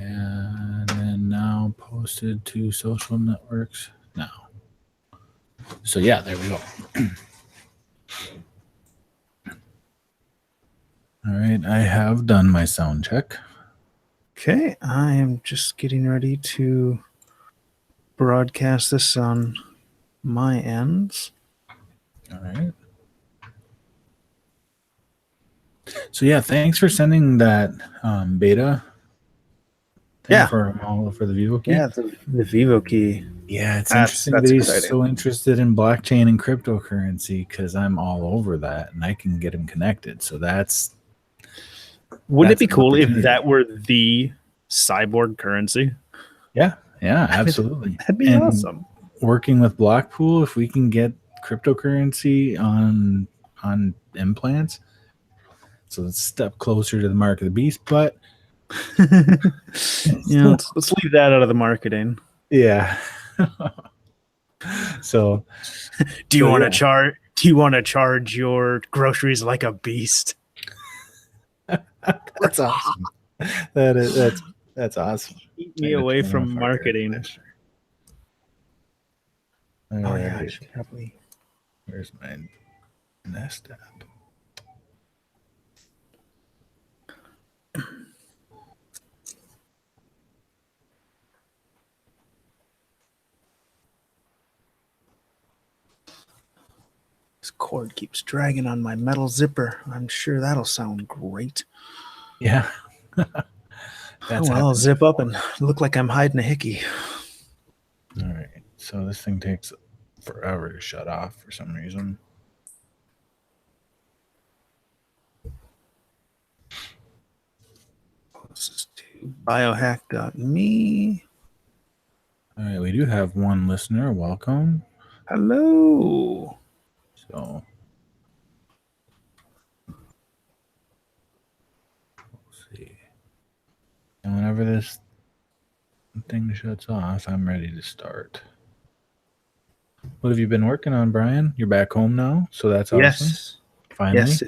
And then now posted to social networks now. So yeah, there we go. All right, I have done my sound check. Okay, I am just getting ready to broadcast this on my ends. All right. So yeah, thanks for sending that beta thing for the Vivo key. Yeah, the Vivo key. Yeah, it's interesting that he's so interested in blockchain and cryptocurrency because I'm all over that and I can get him connected. So wouldn't it be cool if that were the cyborg currency? Yeah, absolutely. That'd be awesome. Working with Blockpool, if we can get cryptocurrency on implants, so let's step closer to the mark of the beast. But let's leave that out of the marketing. Yeah. So, do you want to charge your groceries like a beast? That's awesome. That's awesome. Keep me away from marketing. Oh yeah, I should probably. Where's my Nest app? This cord keeps dragging on my metal zipper. I'm sure that'll sound great. Yeah. I'll zip up and look like I'm hiding a hickey. All right. So this thing takes forever to shut off for some reason. This is to biohack.me. All right. We do have one listener. Welcome. Hello. So we'll see. And whenever this thing shuts off, I'm ready to start. What have you been working on, Brian? You're back home now, so that's awesome. Yes. Finally. Yes.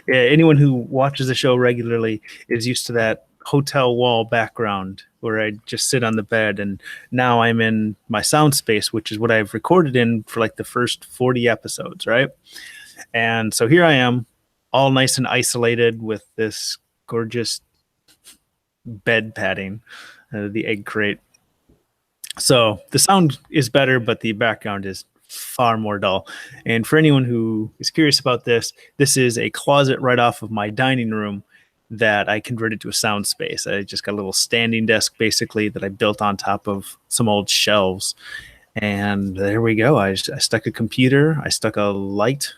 Yeah, anyone who watches the show regularly is used to that hotel wall background where I just sit on the bed, and now I'm in my sound space, which is what I've recorded in for like the first 40 episodes, right? And so here I am, all nice and isolated with this gorgeous bed padding, the egg crate. So the sound is better, but the background is far more dull. And for anyone who is curious about this, this is a closet right off of my dining room that I converted to a sound space. I just got a little standing desk basically that I built on top of some old shelves. And there we go. I stuck a computer, I stuck a light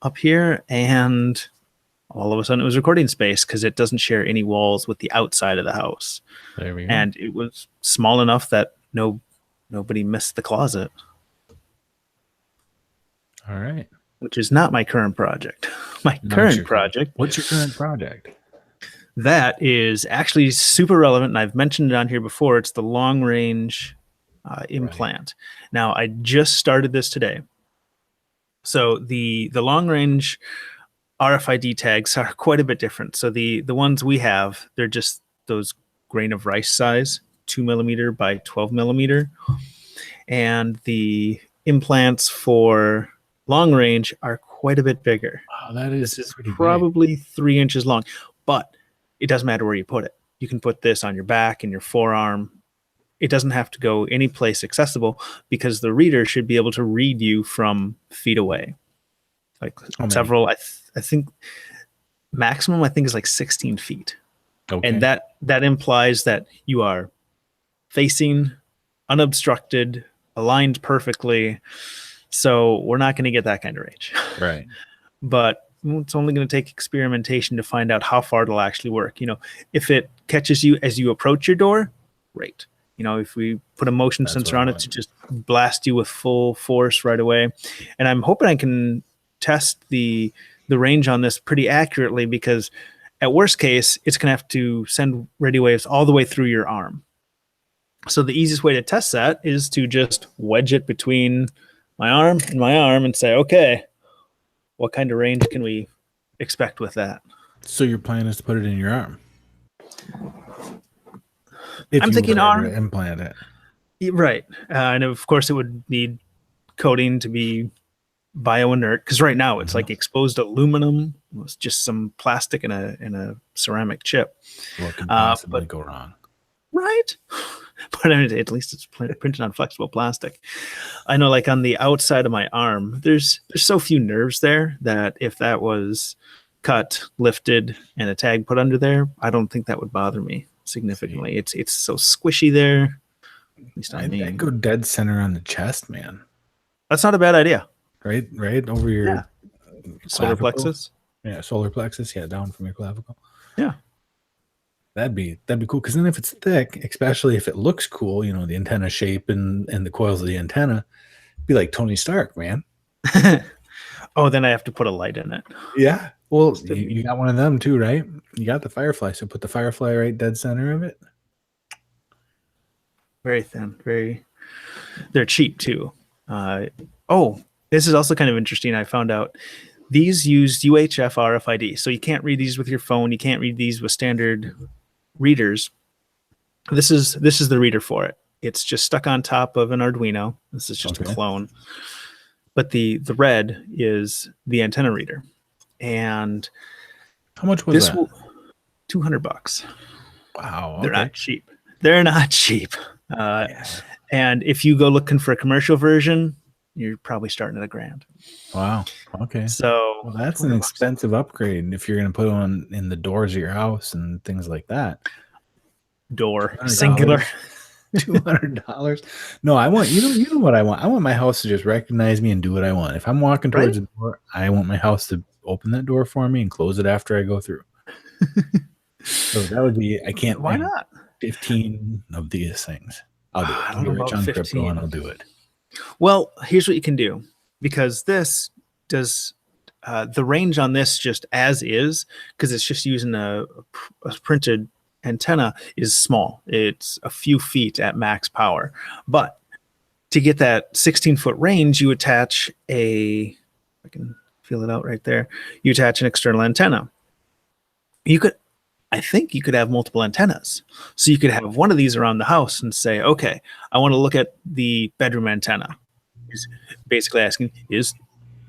up here, and all of a sudden it was recording space because it doesn't share any walls with the outside of the house. There we go. And it was small enough that nobody missed the closet. All right. Which is not my current project. My current project. What's your current project? That is actually super relevant, and I've mentioned it on here before. It's the long-range implant. Right. Now, I just started this today. So the long-range RFID tags are quite a bit different. So the ones we have, they're just those grain of rice size, 2 millimeter by 12 millimeter. And the implants for long range are quite a bit bigger. Wow, this is probably big. 3 inches long, but it doesn't matter where you put it. You can put this on your back and your forearm. It doesn't have to go any place accessible because the reader should be able to read you from feet away. Like several, I think maximum, I think is like 16 feet. Okay. And that implies that you are facing unobstructed, aligned perfectly. So we're not going to get that kind of range. Right. But it's only going to take experimentation to find out how far it'll actually work. You know, if it catches you as you approach your door, great. You know, if we put a motion sensor on it to just blast you with full force right away. And I'm hoping I can test the range on this pretty accurately, because at worst case, it's going to have to send radio waves all the way through your arm. So the easiest way to test that is to just wedge it between my arm and say, okay, what kind of range can we expect with that? So your plan is to put it in your arm? If I'm you thinking were ever to arm. implant it. Right. And of course, it would need coating to be bioinert because right now it's Mhm. like exposed aluminum. It's just some plastic in a ceramic chip. What could possibly But go wrong? right. But I mean, at least it's printed on flexible plastic. I know, like on the outside of my arm, there's so few nerves there that if that was cut, lifted, and a tag put under there, I don't think that would bother me See, significantly. It's so squishy there, at least on I'd me. go dead center on the chest, man. That's not a bad idea. Right over Yeah, your solar clavicle. plexus. Yeah, solar plexus. Yeah, down from your clavicle. Yeah, That'd be cool. Because then if it's thick, especially if it looks cool, the antenna shape and the coils of the antenna, be like Tony Stark, man. oh, then I have to put a light in it. Yeah. Well, you got one of them too, right? You got the Firefly, so put the Firefly right dead center of it. Very thin. They're cheap too. Oh, this is also kind of interesting. I found out these use UHF RFID, so you can't read these with your phone. You can't read these with standard readers. This is the reader for it. It's just stuck on top of an Arduino. This is just a Okay. clone. But the red is the antenna reader. And How much was this that? will $200. Wow. They're Okay. not cheap. They're not cheap. Yeah. And if you go looking for a commercial version, you're probably starting at $1,000. Wow. Okay. So Well, that's an $200. expensive upgrade if you're going to put one in the doors of your house and things like that. Door $200. singular. $200. No, I want you know what I want. I want my house to just recognize me and do what I want. If I'm walking towards Right? the door, I want my house to open that door for me and close it after I go through. So that would be I can't Why not? 15 of these things. I'll do it. I I'll don't get know rich about on crypto 15. and I'll do it. Well, here's what you can do because this does the range on this just as is because it's just using a printed antenna is small. It's a few feet at max power. But to get that 16-foot range, you attach I can feel it out right there. You attach an external antenna. I think you could have multiple antennas. So you could have one of these around the house and say, okay, I want to look at the bedroom antenna. Is basically asking, is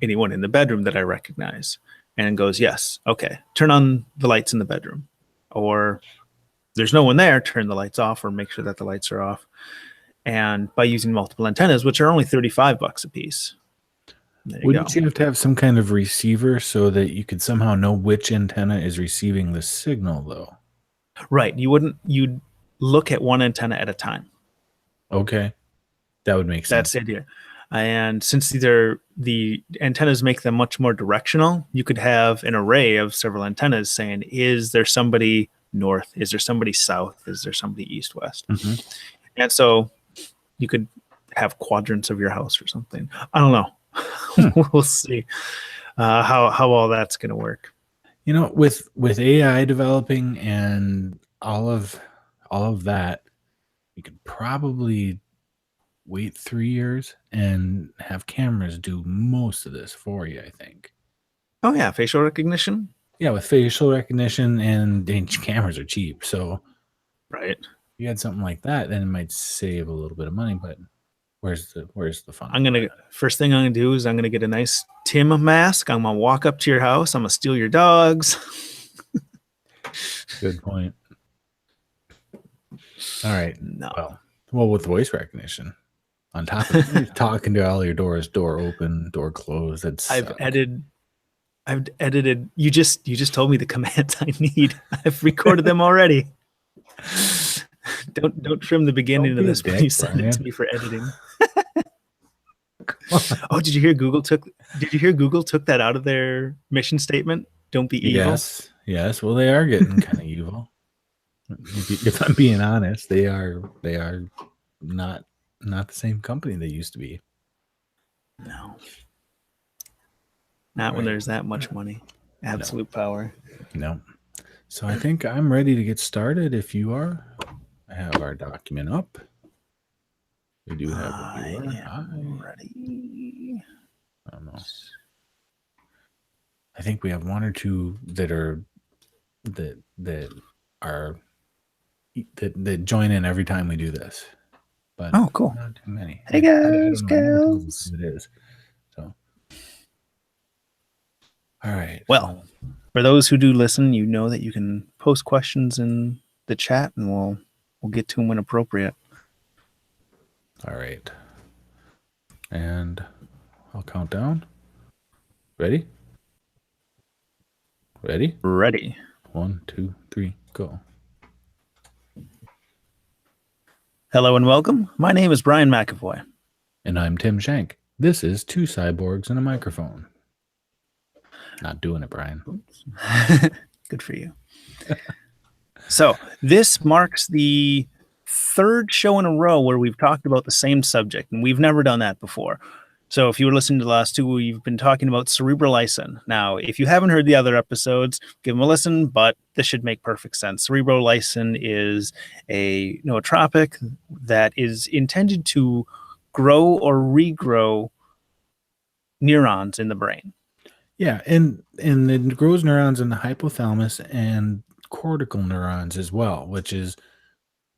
anyone in the bedroom that I recognize? And it goes, yes. Okay, turn on the lights in the bedroom. Or there's no one there, turn the lights off or make sure that the lights are off. And by using multiple antennas, which are only $35 a piece. There you Wouldn't go. you have to have some kind of receiver so that you could somehow know which antenna is receiving the signal, though? Right. You'd look at one antenna at a time. Okay. That would make sense. That's the idea. And since the antennas make them much more directional, you could have an array of several antennas saying, is there somebody north? Is there somebody south? Is there somebody east, west? Mm-hmm. And so you could have quadrants of your house or something. I don't know. We'll see how all that's going to work. With AI developing and all of that, you could probably wait 3 years and have cameras do most of this for you, I think. Oh, yeah. Facial recognition. Yeah, with facial recognition and cameras are cheap. So Right. if you had something like that, then it might save a little bit of money, but where's the fun? First thing I'm gonna do is I'm gonna get a nice Tim mask. I'm gonna walk up to your house. I'm gonna steal your dogs. Good point. All right. No. Well, with voice recognition on top of it, talking to all your doors, door open, door closed. I've edited. You just told me the commands I need. I've recorded them already. Don't trim the beginning of this when you send it to me for editing. Oh, did you hear Google took that out of their mission statement? Don't be evil. Yes. Well, they are getting kind of evil. If I'm being honest, they are not the same company they used to be. No. Not when there's that much money. Absolute power. No. So I think I'm ready to get started if you are. I have our document up. We do have a viewer. I'm ready. I don't know. I think we have one or two that are that join in every time we do this, but Oh, cool. not too many. Hey, Yeah, I don't guys, know. It never tells us gals. who it is. So, all right. Well, So, for those who do listen, you know that you can post questions in the chat, and we'll get to them when appropriate. all right. And I'll count down. Ready? Ready? Ready. 1, 2, 3, go. Hello and welcome. My name is Brian McAvoy. And I'm Tim Shank. This is Two Cyborgs and a Microphone. Not doing it, Brian. Good for you. So this marks the third show in a row where we've talked about the same subject, and we've never done that before. So if you were listening to the last two, we've been talking about cerebrolysin. Now, if you haven't heard the other episodes, give them a listen, but this should make perfect sense. Cerebrolysin is a nootropic that is intended to grow or regrow neurons in the brain. Yeah, and it grows neurons in the hypothalamus and cortical neurons as well, which is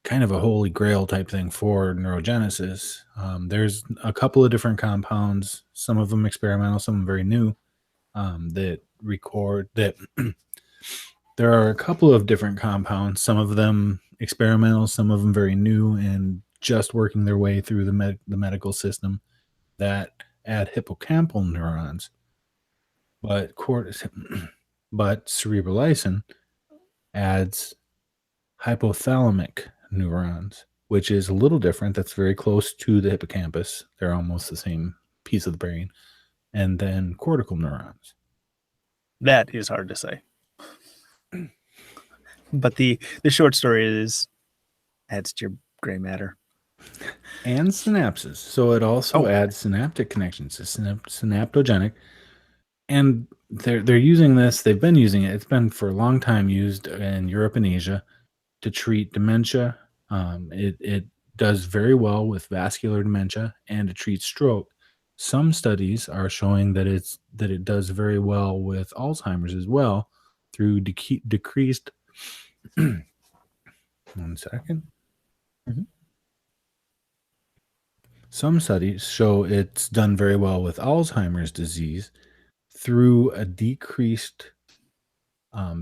kind of a holy grail type thing for neurogenesis. There's a couple of different compounds, some of them experimental, some of them very new, that record that there are a couple of different compounds, some of them experimental, some of them very new and just working their way through the medical system that add hippocampal neurons. But cerebrolysin adds hypothalamic neurons, which is a little different. That's very close to the hippocampus. They're almost the same piece of the brain. And then cortical neurons. That is hard to say. But the short story is adds to your gray matter. And synapses. So it also adds synaptic connections. It's synaptogenic. And they're using this. They've been using it. It's been for a long time used in Europe and Asia to treat dementia. It does very well with vascular dementia and to treat stroke. Some studies are showing that it does very well with Alzheimer's as well through decreased. 1 second. Mhm. Some studies show it's done very well with Alzheimer's disease through a decreased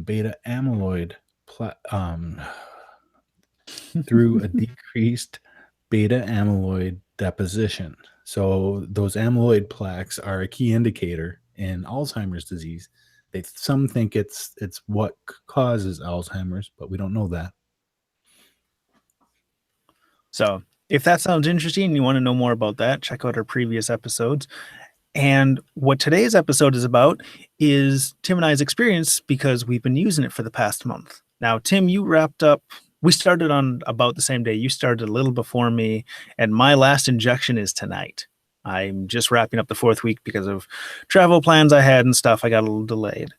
beta amyloid through a decreased beta amyloid deposition. So those amyloid plaques are a key indicator in Alzheimer's disease. Some think it's what causes Alzheimer's, but we don't know that. So if that sounds interesting and you want to know more about that, check out our previous episodes. And what today's episode is about is Tim and I's experience because we've been using it for the past month. Now, Tim, you wrapped up. We started on about the same day. You started a little before me, and my last injection is tonight. I'm just wrapping up the 4th week because of travel plans I had and stuff. I got a little delayed.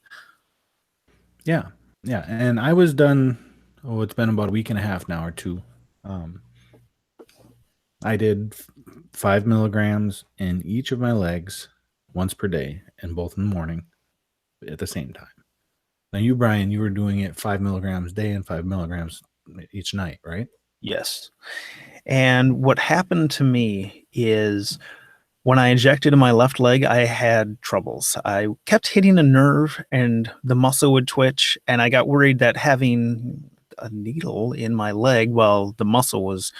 Yeah. And I was done. Oh, it's been about a week and a half now or two. I did 5 milligrams in each of my legs once per day, and both in the morning at the same time. Now, you, Brian, you were doing it 5 milligrams a day and 5 milligrams each night, right? Yes. And what happened to me is when I injected in my left leg, I had troubles. I kept hitting a nerve and the muscle would twitch. And I got worried that having a needle in my leg while the muscle was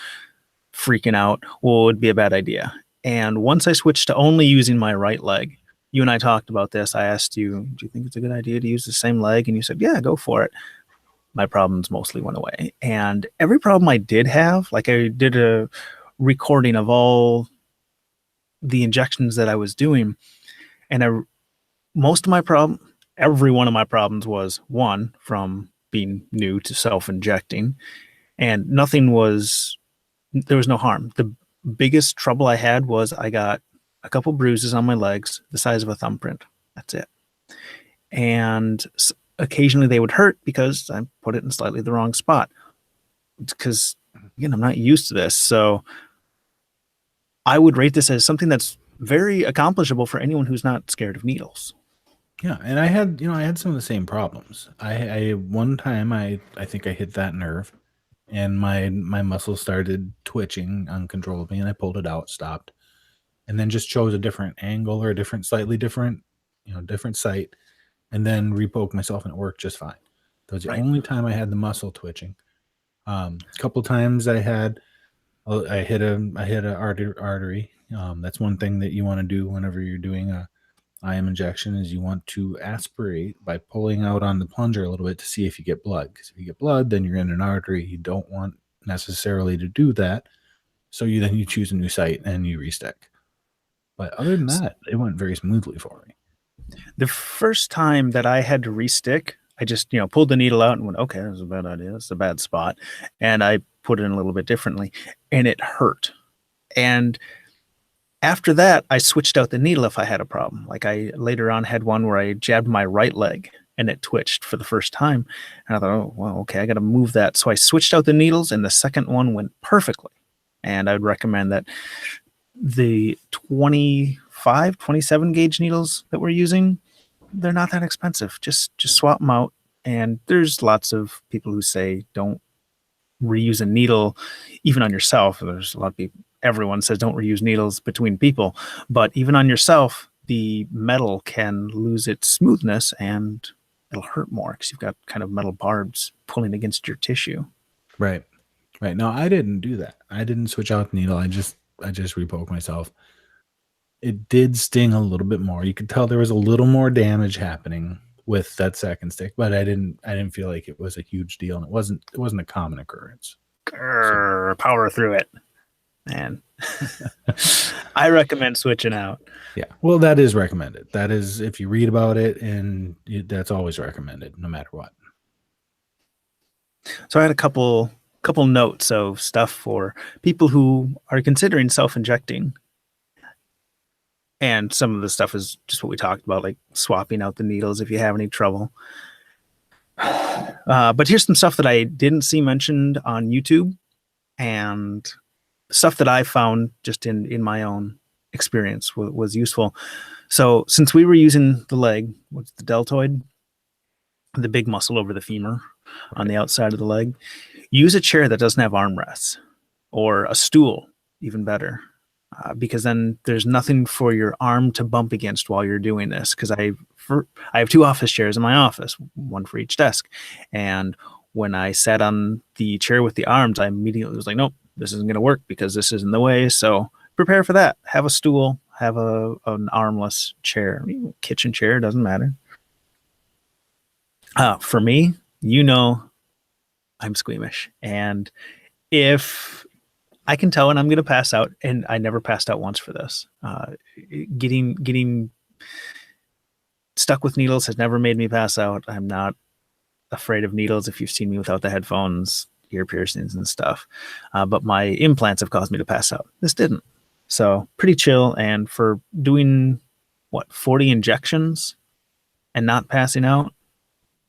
freaking out would be a bad idea. And once I switched to only using my right leg, you and I talked about this. I asked you, do you think it's a good idea to use the same leg? And you said, yeah, go for it. My problems mostly went away. And every problem I did have, like I did a recording of all the injections that I was doing. And most of my every one of my problems was one from being new to self-injecting, and there was no harm. The biggest trouble I had was I got a couple bruises on my legs the size of a thumbprint. That's it. And occasionally they would hurt because I put it in slightly the wrong spot. Because, again, I'm not used to this. So I would rate this as something that's very accomplishable for anyone who's not scared of needles. Yeah, and I had some of the same problems. I one time I think I hit that nerve, and my muscles started twitching uncontrollably, and I pulled it out, stopped, and then just chose a different angle or a different, slightly different, different site, and then repoked myself, and it worked just fine. That was the Right. only time I had the muscle twitching. A couple times I hit a artery. That's one thing that you want to do whenever you're doing a IM injection is you want to aspirate by pulling out on the plunger a little bit to see if you get blood. Because if you get blood, then you're in an artery. You don't want necessarily to do that. So you choose a new site and you restick. But other than that, it went very smoothly for me. The first time that I had to restick, I just, pulled the needle out and went, okay, that's a bad idea. That's a bad spot. And I put it in a little bit differently and it hurt. And after that, I switched out the needle if I had a problem. Like I later on had one where I jabbed my right leg and it twitched for the first time. And I thought, oh, well, okay, I got to move that. So I switched out the needles and the second one went perfectly. And I would recommend that the 25, 27 gauge needles that we're using, they're not that expensive. Just swap them out. And there's lots of people who say don't reuse a needle even on yourself. There's a lot of people, everyone says don't reuse needles between people, but even on yourself, the metal can lose its smoothness and it'll hurt more because you've got kind of metal barbs pulling against your tissue. Right. No, I didn't do that. I didn't switch out the needle. I just repoked myself. It did sting a little bit more. You could tell there was a little more damage happening with that second stick, but I didn't feel like it was a huge deal, and it wasn't a common occurrence. Power through it, man. I recommend switching out. Yeah, well, that is recommended. That is, if you read about it, and that's always recommended, no matter what. So I had a couple notes of stuff for people who are considering self-injecting. And some of the stuff is just what we talked about, like swapping out the needles if you have any trouble. But here's some stuff that I didn't see mentioned on YouTube and stuff that I found just in my own experience was useful. So since we were using the leg, what's the deltoid, the big muscle over the femur on the outside of the leg, use a chair that doesn't have armrests or a stool, even better. Because then there's nothing for your arm to bump against while you're doing this. Because I have 2 office chairs in my office, one for each desk. And when I sat on the chair with the arms, I immediately was like, nope, this isn't going to work because this is in the way. So prepare for that. Have a stool, have an armless chair, kitchen chair, doesn't matter. For me, I'm squeamish. And if I can tell when I'm going to pass out, and I never passed out once for this. Getting stuck with needles has never made me pass out. I'm not afraid of needles if you've seen me without the headphones, ear piercings and stuff. But my implants have caused me to pass out. This didn't. So pretty chill. And for doing, 40 injections and not passing out,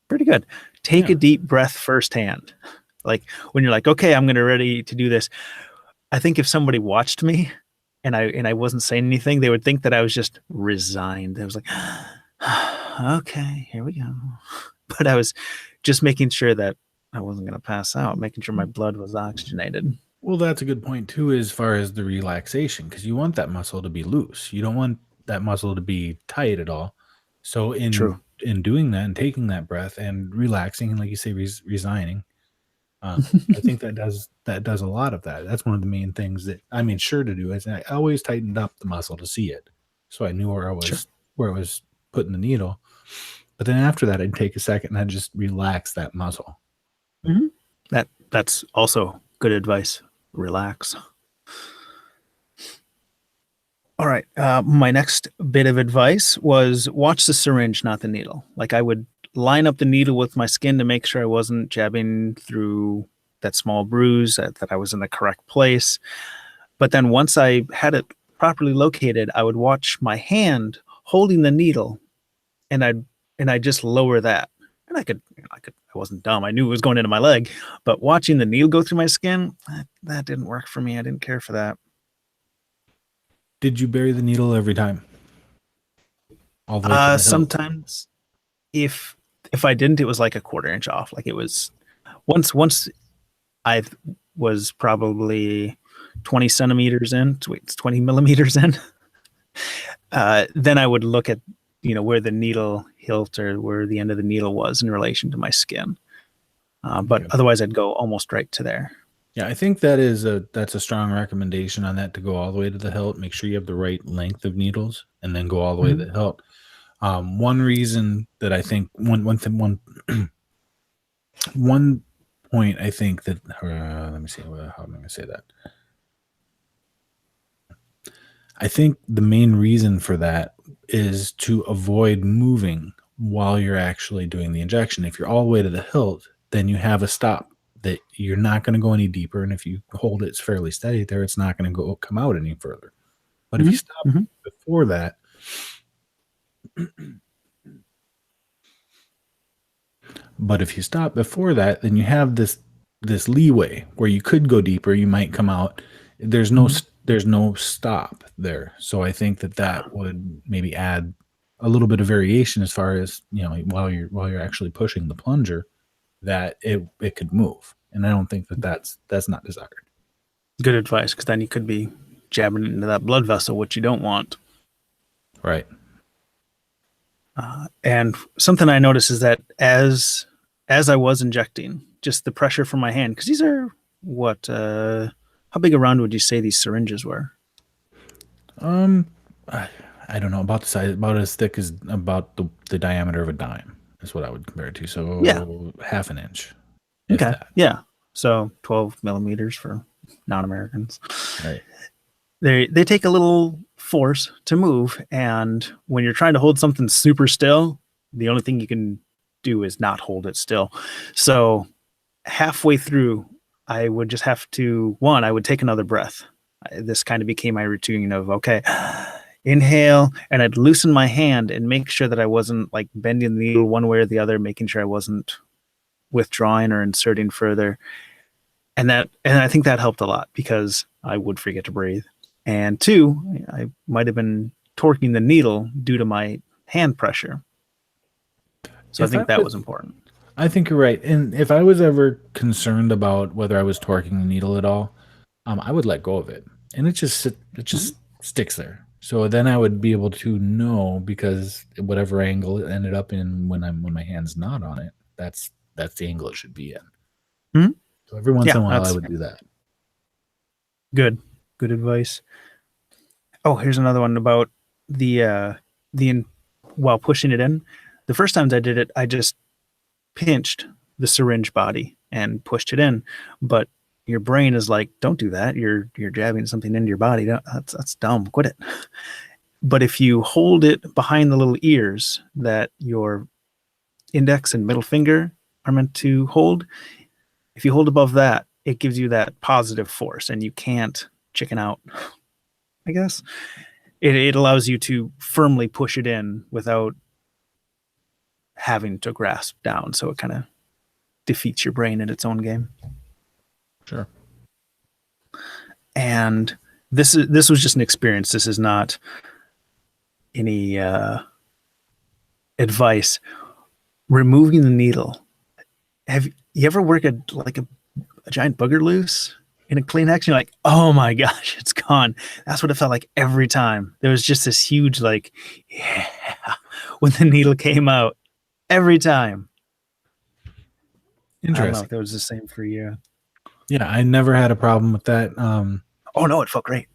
pretty good. Take a deep breath firsthand. Like when you're like, okay, I'm going to ready to do this. I think if somebody watched me and I wasn't saying anything, they would think that I was just resigned. I was like, okay, here we go. But I was just making sure that I wasn't going to pass out, making sure my blood was oxygenated. Well, that's a good point too, as far as the relaxation, because you want that muscle to be loose. You don't want that muscle to be tight at all. So in doing that and taking that breath and relaxing, and like you say, resigning, I think that does a lot of that. That's one of the main things that I made sure to do. Is I always tightened up the muscle to see it, so I knew where I was putting the needle. But then after that, I'd take a second and I'd just relax that muscle. Mm-hmm. That's also good advice. Relax. All right. My next bit of advice was watch the syringe, not the needle. Like I would line up the needle with my skin to make sure I wasn't jabbing through that small bruise, that I was in the correct place. But then once I had it properly located, I would watch my hand holding the needle and I'd just lower that. And I wasn't dumb. I knew it was going into my leg, but watching the needle go through my skin, that didn't work for me. I didn't care for that. Did you bury the needle every time? All the way to the sometimes if I didn't, it was like a 1/4 inch off. Like it was once I was probably 20 centimeters in, it's 20 millimeters in. Then I would look at, where the needle hilt or where the end of the needle was in relation to my skin. But otherwise, I'd go almost right to there. Yeah, I think that's a strong recommendation on that, to go all the way to the hilt. Make sure you have the right length of needles, and then go all the way to the hilt. One reason that I think one point I think that let me see, how am I going to say that? I think the main reason for that is to avoid moving while you're actually doing the injection. If you're all the way to the hilt, then you have a stop that you're not going to go any deeper. And if you hold it fairly steady there, it's not going to come out any further. But if you stop before that, then you have this leeway where you could go deeper. You might come out. There's no stop there. So I think that would maybe add a little bit of variation as far as, while you're actually pushing the plunger, that it could move. And I don't think that's not desired. Good advice, because then you could be jabbing into that blood vessel, which you don't want. Right. And something I noticed is that as I was injecting, just the pressure from my hand, because these are how big around would you say these syringes were? I don't know, about the size, about as thick as about the diameter of a dime is what I would compare it to. So yeah, half an inch. Okay. Yeah. So 12 millimeters for non-Americans. Right. They take a little force to move, and when you're trying to hold something super still, the only thing you can do is not hold it still. So halfway through, I would just have to, I would take another breath. This kind of became my routine of, okay, inhale, and I'd loosen my hand and make sure that I wasn't like bending the needle one way or the other, making sure I wasn't withdrawing or inserting further. And I think that helped a lot, because I would forget to breathe. And two, I might have been torquing the needle due to my hand pressure. So I think that was important. I think you're right. And if I was ever concerned about whether I was torquing the needle at all, I would let go of it, and it just sticks there. So then I would be able to know, because whatever angle it ended up in when my hand's not on it, that's the angle it should be in. So every once in a while, I would do that. Good advice. Oh, here's another one about while pushing it in. The first times I did it, I just pinched the syringe body and pushed it in. But your brain is like, don't do that. You're jabbing something into your body. That's dumb. Quit it. But if you hold it behind the little ears that your index and middle finger are meant to hold, if you hold above that, it gives you that positive force, and you can't chicken out, I guess. It allows you to firmly push it in without having to grasp down. So it kind of defeats your brain in its own game. Sure. And this was just an experience. This is not any advice. Removing the needle. Have you ever worked a giant booger loose in a Kleenex? You're like, oh my gosh, it's gone. That's what it felt like every time. There was just this huge, yeah, when the needle came out, every time. Interesting. I don't know if that was the same for you. Yeah, I never had a problem with that. Oh no, it felt great.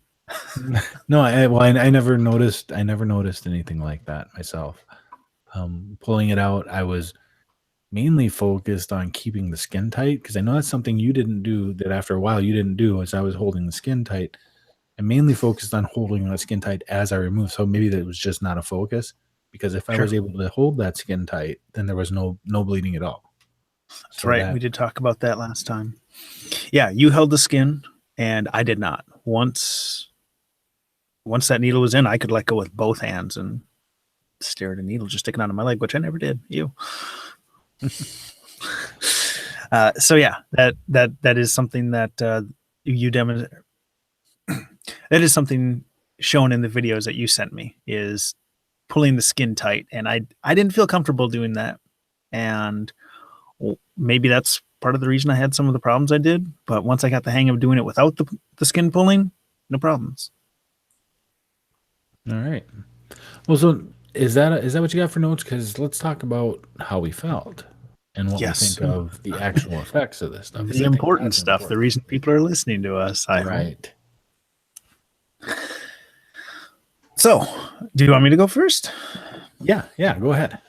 No, I never noticed. I never noticed anything like that myself. Pulling it out, I was mainly focused on keeping the skin tight, because I know that's something you didn't do, that after a while you didn't do, as I was holding the skin tight. I mainly focused on holding the skin tight as I removed. So maybe that was just not a focus, because if I was able to hold that skin tight, then there was no bleeding at all. That's right. We did talk about that last time. Yeah, you held the skin and I did not. Once that needle was in, I could let go with both hands and stare at a needle just sticking out of my leg, which I never did. You. So yeah, that is something that you demonstrate. That is something shown in the videos that you sent me, is pulling the skin tight, and I didn't feel comfortable doing that, and maybe that's part of the reason I had some of the problems I did. But once I got the hang of doing it without the skin pulling, no problems. All right. Well, so is that what you got for notes? Because let's talk about how we felt and what we Yes. think of the actual effects of this stuff. 'cause The I think important that's stuff, the reason people are listening to us. I hope. Right. So, do you want me to go first? Yeah. Go ahead.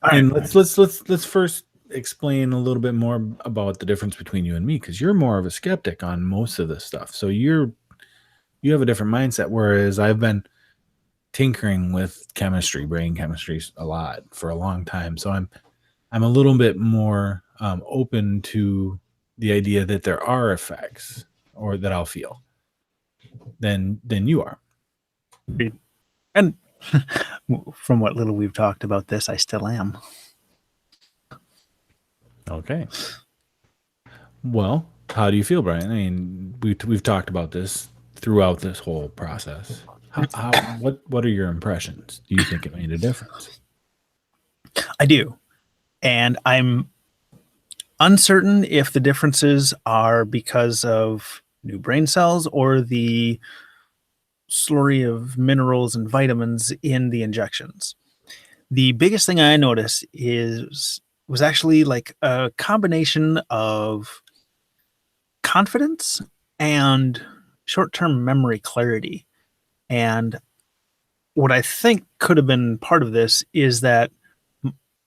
All And right. let's first explain a little bit more about the difference between you and me, because you're more of a skeptic on most of this stuff. So you have a different mindset, whereas I've been tinkering with chemistry, brain chemistry, a lot for a long time. So I'm a little bit more open to the idea that there are effects, or that I'll feel, than you are. And from what little we've talked about this, I still am. Okay. Well, how do you feel, Brian? I mean, we've talked about this throughout this whole process. What are your impressions? Do you think it made a difference? I do. And I'm uncertain if the differences are because of new brain cells or the slurry of minerals and vitamins in the injections. The biggest thing I noticed was actually like a combination of confidence and short-term memory clarity. And what I think could have been part of this is that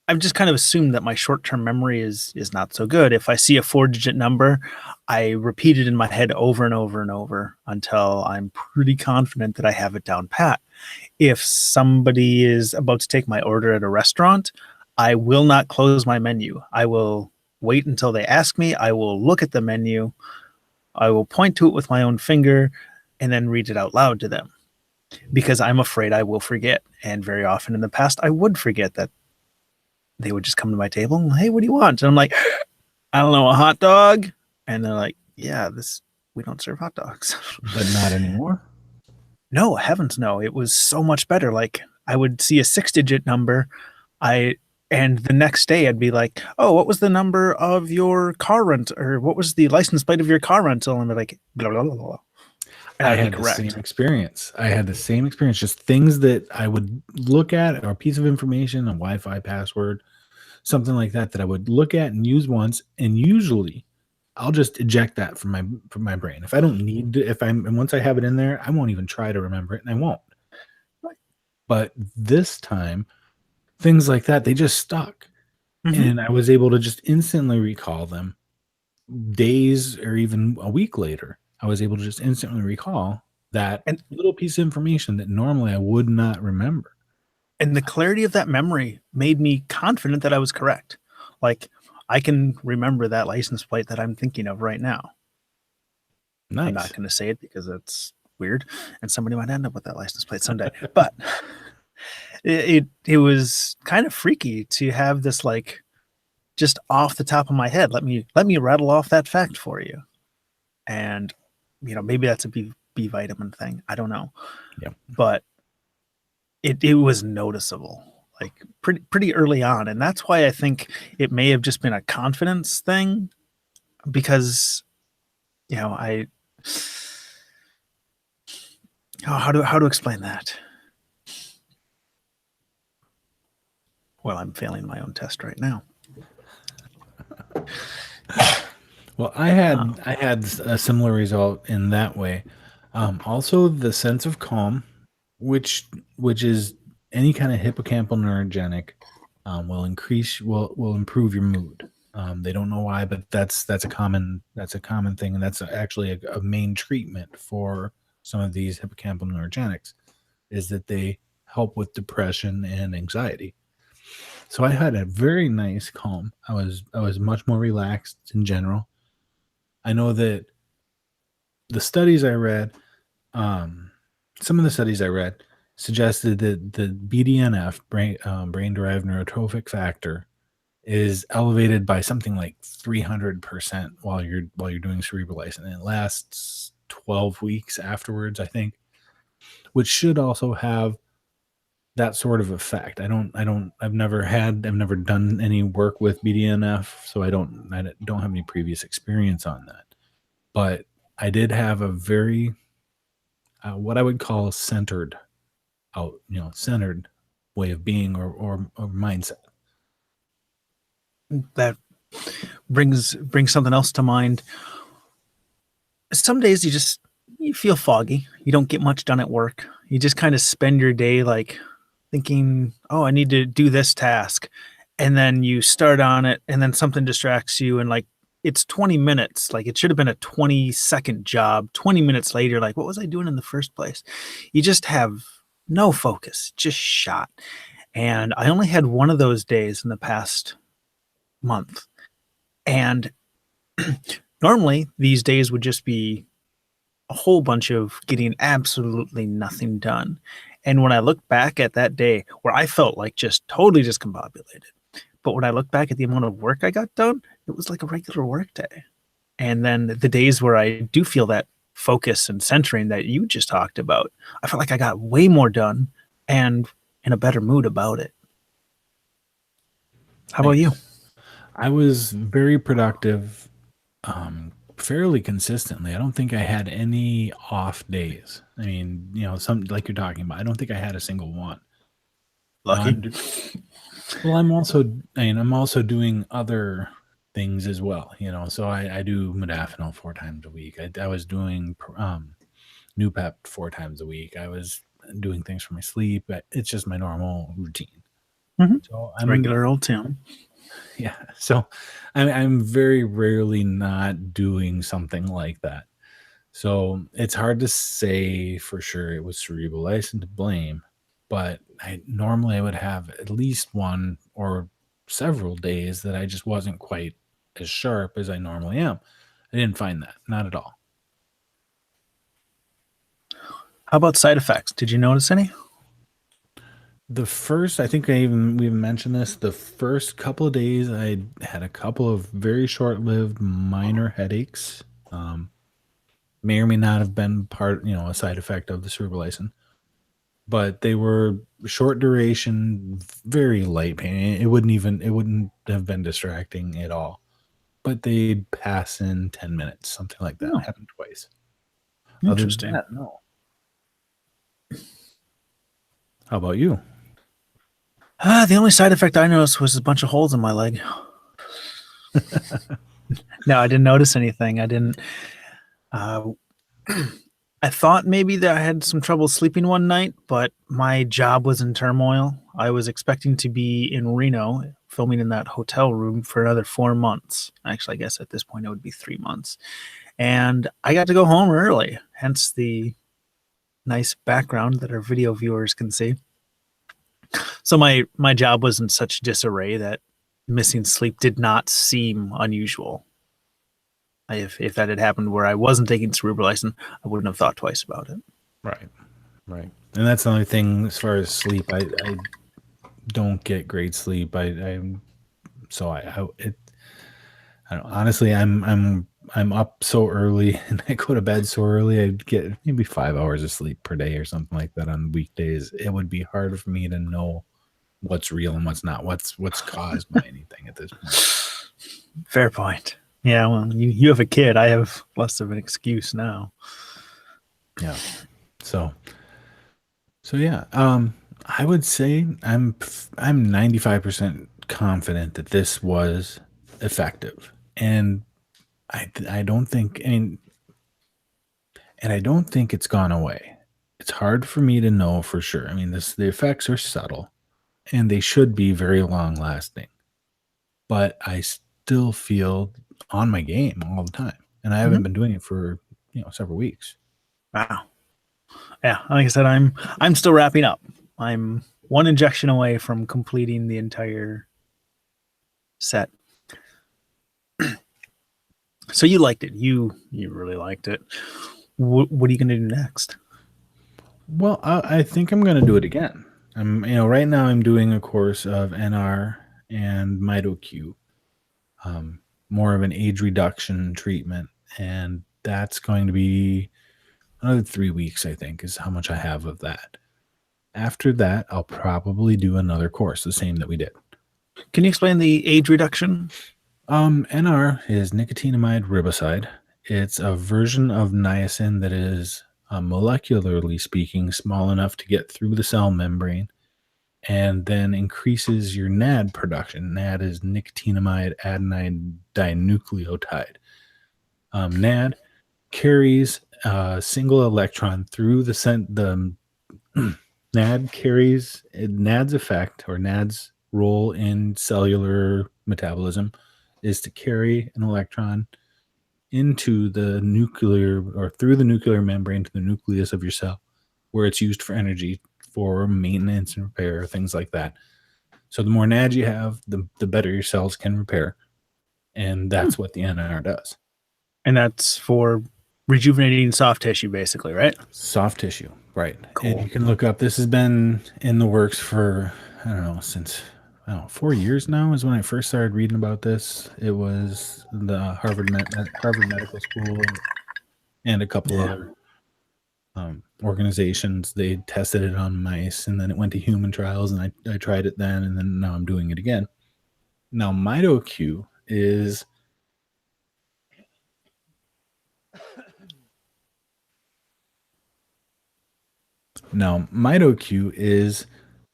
I've just kind of assumed that my short-term memory is not so good. If I see a 4-digit number, I repeat it in my head over and over and over until I'm pretty confident that I have it down pat. If somebody is about to take my order at a restaurant, I will not close my menu. I will wait until they ask me. I will look at the menu. I will point to it with my own finger and then read it out loud to them, because I'm afraid I will forget. And very often in the past, I would forget that. They would just come to my table and, hey, what do you want? And I'm like, I don't know, a hot dog. And they're like, yeah, we don't serve hot dogs. But not anymore. No, heavens no. It was so much better. Like, I would see a 6-digit number. And the next day I'd be like, oh, what was the number of your car rent, or what was the license plate of your car rental? And they're like, blah, blah, blah, blah. And I had the same experience. Just things that I would look at, or a piece of information, a Wi-Fi password, something like that, that I would look at and use once, and usually I'll just eject that from my brain. If I don't need to, and once I have it in there, I won't even try to remember it, and I won't. Right. But this time, things like that, they just stuck. Mm-hmm. And I was able to just instantly recall them days or even a week later. I was able to just instantly recall that little piece of information that normally I would not remember. And the clarity of that memory made me confident that I was correct. Like, I can remember that license plate that I'm thinking of right now. Nice. I'm not going to say it because it's weird, and somebody might end up with that license plate someday. But it was kind of freaky to have this, like, just off the top of my head. Let me rattle off that fact for you. And maybe that's a B vitamin thing. I don't know. Yeah. But it was noticeable, like pretty early on. And that's why I think it may have just been a confidence thing, because how to explain that? Well, I'm failing my own test right now. Well, I had a similar result in that way. Also, the sense of calm, which is any kind of hippocampal neurogenic, will improve your mood. They don't know why, but that's a common thing, and that's actually a main treatment for some of these hippocampal neurogenics, is that they help with depression and anxiety. So I had a very nice calm. I was much more relaxed in general. I know that the studies I read, some of the studies I read suggested that the BDNF, brain-derived neurotrophic factor, is elevated by something like 300% while you're doing Cerebrolysin, and it lasts 12 weeks afterwards, I think, which should also have that sort of effect. I've never done any work with BDNF, so I don't have any previous experience on that. But I did have a very, what I would call centered way of being or mindset. That brings something else to mind. Some days you feel foggy. You don't get much done at work. You just kind of spend your day like thinking, "Oh, I need to do this task." And then you start on it and then something distracts you and like it's 20 minutes. Like it should have been a 20-second job. 20 minutes later, like what was I doing in the first place? You just have no focus, just shot. And I only had one of those days in the past month. And normally these days would just be a whole bunch of getting absolutely nothing done. And when I look back at that day where I felt like just totally discombobulated, but when I look back at the amount of work I got done, it was like a regular work day. And then the days where I do feel that focus and centering that you just talked about, I felt like I got way more done and in a better mood about it. How about you? I was very productive, fairly consistently. I don't think I had any off days. I mean, some like you're talking about. I don't think I had a single one. Now, Lucky. well, I'm also doing other things as well. So I do modafinil 4 times a week. I was doing new pep 4 times a week. I was doing things for my sleep. It's just my normal routine. Mhm. So Regular old Tim. yeah. So I'm very rarely not doing something like that. So it's hard to say for sure it was Cerebrolysin to blame, but I would have at least one or several days that I just wasn't quite as sharp as I normally am. I didn't find that, not at all. How about side effects? Did you notice any? The first, I think we even mentioned this. The first couple of days, I had a couple of very short-lived minor headaches. May or may not have been a side effect of the cerebrolysin, but they were short duration, very light pain. It wouldn't have been distracting at all. But they'd pass in 10 minutes, something like that. Oh, Happened twice. Other than interesting. that, no. How about you? The only side effect I noticed was a bunch of holes in my leg. No, I didn't notice anything. I didn't. Uh, I thought maybe that I had some trouble sleeping one night, but my job was in turmoil. I was expecting to be in Reno filming in that hotel room for another 4 months. Actually, I guess at this point it would be 3 months. And I got to go home early, hence the nice background that our video viewers can see. So my job was in such disarray that missing sleep did not seem unusual. If that had happened where I wasn't taking Cerebrolysin, I wouldn't have thought twice about it. Right. Right. And that's the only thing as far as sleep. I don't get great sleep. I don't, honestly, I'm up so early and I go to bed so early. I'd get maybe 5 hours of sleep per day or something like that on weekdays. It would be hard for me to know what's real and what's not, what's caused by anything at this point. Fair point. Yeah, well, you have a kid. I have less of an excuse now. Yeah. So yeah. I would say I'm 95% confident that this was effective, and I don't think and I don't think it's gone away. It's hard for me to know for sure. I mean, the effects are subtle, and they should be very long lasting, but I still feel on my game all the time, and I haven't been doing it for several weeks. Wow. Yeah, like I said, I'm still wrapping up. I'm one injection away from completing the entire set. So you liked it. You really liked it. What are you going to do next? Well, I think I'm going to do it again. Right now I'm doing a course of NR and MitoQ, more of an age reduction treatment, and that's going to be another 3 weeks. I think is how much I have of that. After that, I'll probably do another course, the same that we did. Can you explain the age reduction? NR is nicotinamide riboside. It's a version of niacin that is, molecularly speaking, small enough to get through the cell membrane and then increases your NAD production. NAD is nicotinamide adenine dinucleotide. NAD carries a single electron through the NAD carries NAD's effect, or NAD's role in cellular metabolism is to carry an electron into the nuclear, or through the nuclear membrane to the nucleus of your cell, where it's used for energy, for maintenance and repair, things like that. So the more NAD you have, the better your cells can repair. And that's what the NR does. And that's for rejuvenating soft tissue, basically, right? Soft tissue, right. Cool. And you can look up, this has been in the works for, I don't know, since 4 years now is when I first started reading about this. It was the Harvard Medical School and a couple other organizations. They tested it on mice, and then it went to human trials, and I tried it then, and then now I'm doing it again. Now, MitoQ is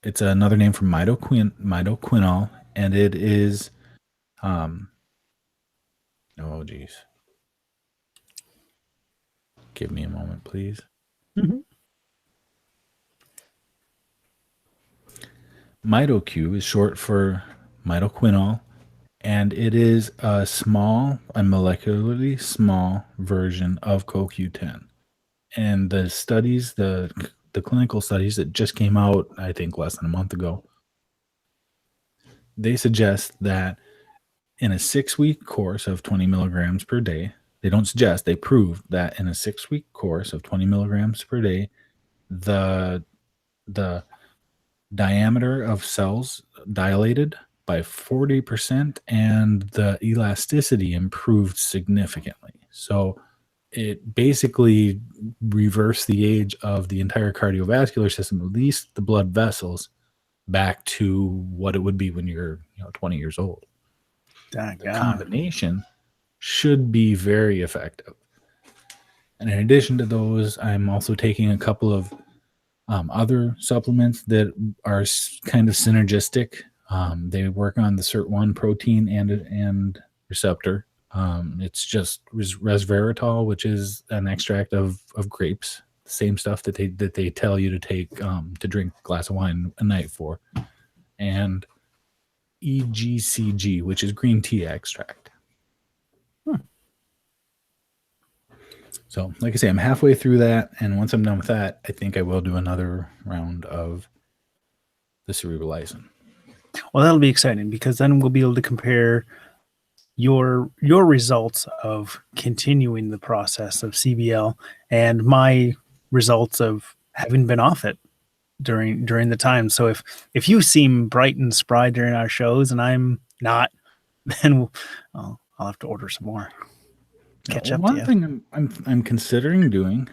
it's another name for mitoquinol, and it is oh geez. Give me a moment, please. MitoQ is short for mitoquinol, and it is a molecularly small version of CoQ10. And the studies, the clinical studies that just came out, I think less than a month ago, they suggest that in a 6-week course of 20 milligrams per day, they don't suggest, they prove that in a 6-week course of 20 milligrams per day, the diameter of cells dilated by 40% and the elasticity improved significantly. So it basically reversed the age of the entire cardiovascular system, at least the blood vessels, back to what it would be when you're 20 years old. The combination should be very effective. And in addition to those, I'm also taking a couple of other supplements that are kind of synergistic. They work on the SIRT1 protein and receptor. It's just resveratrol, which is an extract of grapes, the same stuff that they tell you to take to drink a glass of wine a night for, and EGCG, which is green tea extract. So, like I say, I'm halfway through that, and once I'm done with that, I think I will do another round of the Cerebrolysin. Well, that'll be exciting, because then we'll be able to compare your results of continuing the process of CBL and my results of having been off it during the time. So if you seem bright and spry during our shows and I'm not, then I'll have to order some more. Catch up. One thing I'm considering doing,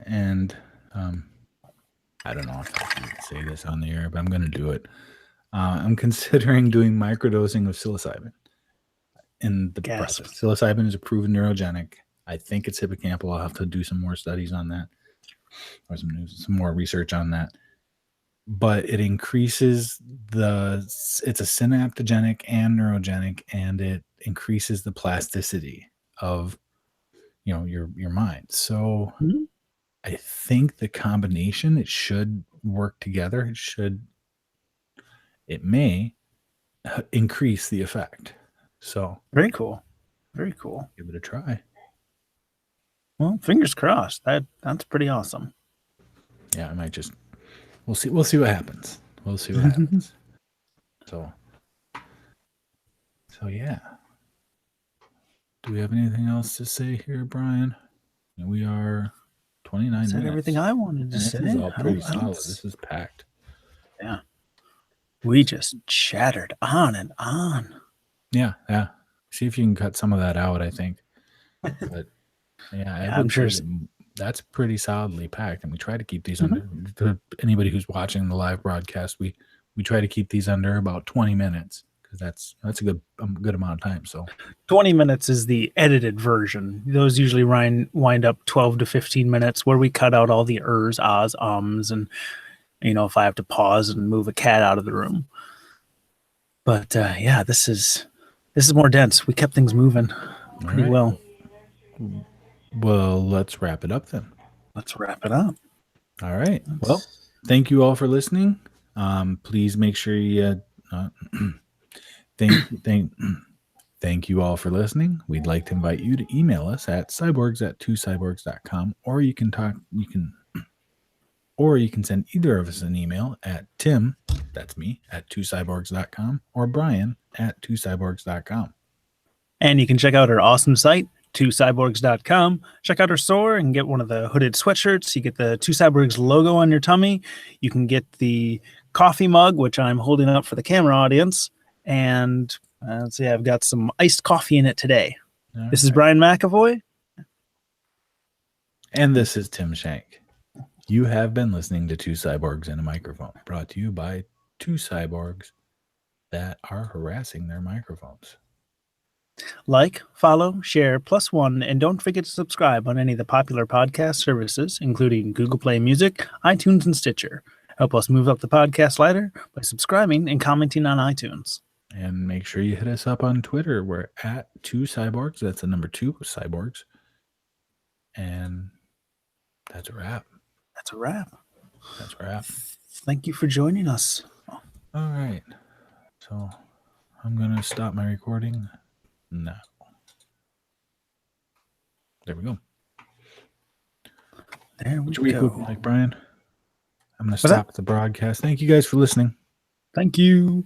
and I don't know if I should say this on the air, but I'm going to do it. I'm considering doing microdosing of psilocybin in the process. Psilocybin is a proven neurogenic. I think it's hippocampal. I'll have to do some more studies on that, or some more research on that. But it increases it's a synaptogenic and neurogenic, and it increases the plasticity of your mind. So I think the combination, it should work together. It may increase the effect. So very cool. Give it a try. Well, fingers crossed. That's pretty awesome. Yeah, I might just we'll see what happens. So yeah. Do we have anything else to say here, Brian? We are 29 minutes. Said everything I wanted to say. This is all pretty solid. This is packed. Yeah. We just chattered on and on. Yeah. See if you can cut some of that out, I think. But yeah, I'm sure that's pretty solidly packed, and we try to keep these under. To anybody who's watching the live broadcast, we try to keep these under about 20 minutes because that's a good amount of time. So 20 minutes is the edited version. Those usually wind up 12 to 15 minutes, where we cut out all the ers, ahs, ums, and if I have to pause and move a cat out of the room. But yeah, this is more dense. We kept things moving pretty well. Well, let's wrap it up then. Let's wrap it up. All right. Well, thank you all for listening. Please make sure you thank you all for listening. We'd like to invite you to email us at cyborgs@twocyborgs.com, or you can send either of us an email at Tim, that's me, at twocyborgs.com, or Brian at twocyborgs.com. And you can check out our awesome site, twocyborgs.com. Check out our store and get one of the hooded sweatshirts. You get the Two Cyborgs logo on your tummy. You can get the coffee mug, which I'm holding up for the camera audience. And let's see, I've got some iced coffee in it today. This is Brian McAvoy. And this is Tim Shank. You have been listening to Two Cyborgs and a Microphone, brought to you by two cyborgs that are harassing their microphones. Like, follow, share, +1, and don't forget to subscribe on any of the popular podcast services, including Google Play Music, iTunes, and Stitcher. Help us move up the podcast ladder by subscribing and commenting on iTunes. And make sure you hit us up on Twitter. We're at Two Cyborgs. That's the number 2 cyborgs. And that's a wrap. That's a wrap. Thank you for joining us. All right. So I'm going to stop my recording now. There we go. There we go. go. Like Brian, I'm going to stop the broadcast. Thank you guys for listening. Thank you.